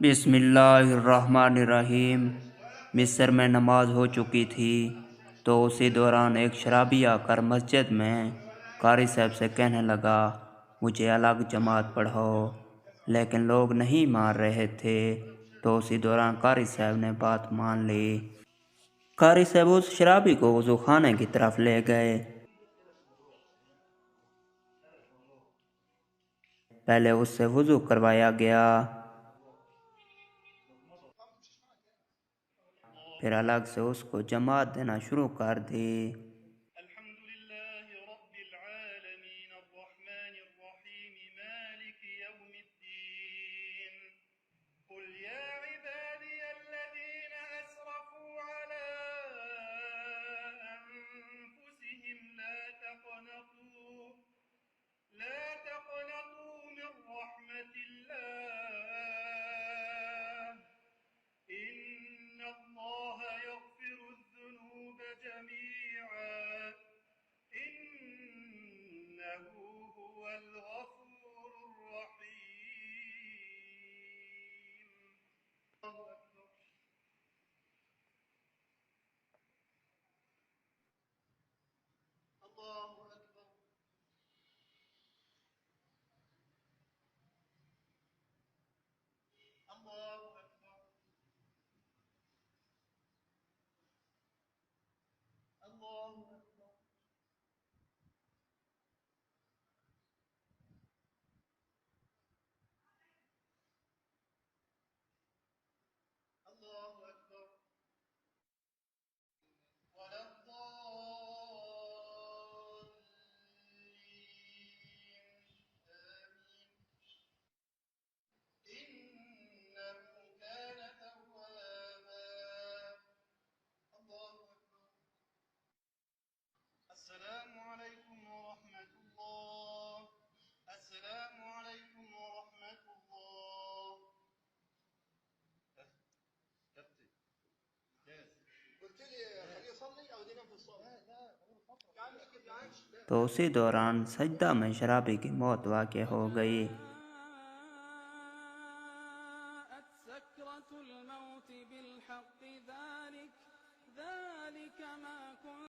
बिस्मिल्लाहिर्रहमानिर्रहीम। मिस्र में नमाज हो चुकी थी तो उसी दौरान एक शराबी आकर मस्जिद में कारी साहब से कहने लगा, मुझे अलग जमात पढ़ाओ। लेकिन लोग नहीं मान रहे थे तो उसी दौरान कारी साहब ने बात मान ली। कारी साहब उस शराबी को वज़ू खाने की तरफ ले गए। पहले उससे वज़ू करवाया गया, फिर अलग से उसको जमात देना शुरू कर दी। तो उसी दौरान सजदा में शराबी की मौत वाक़या हो गई।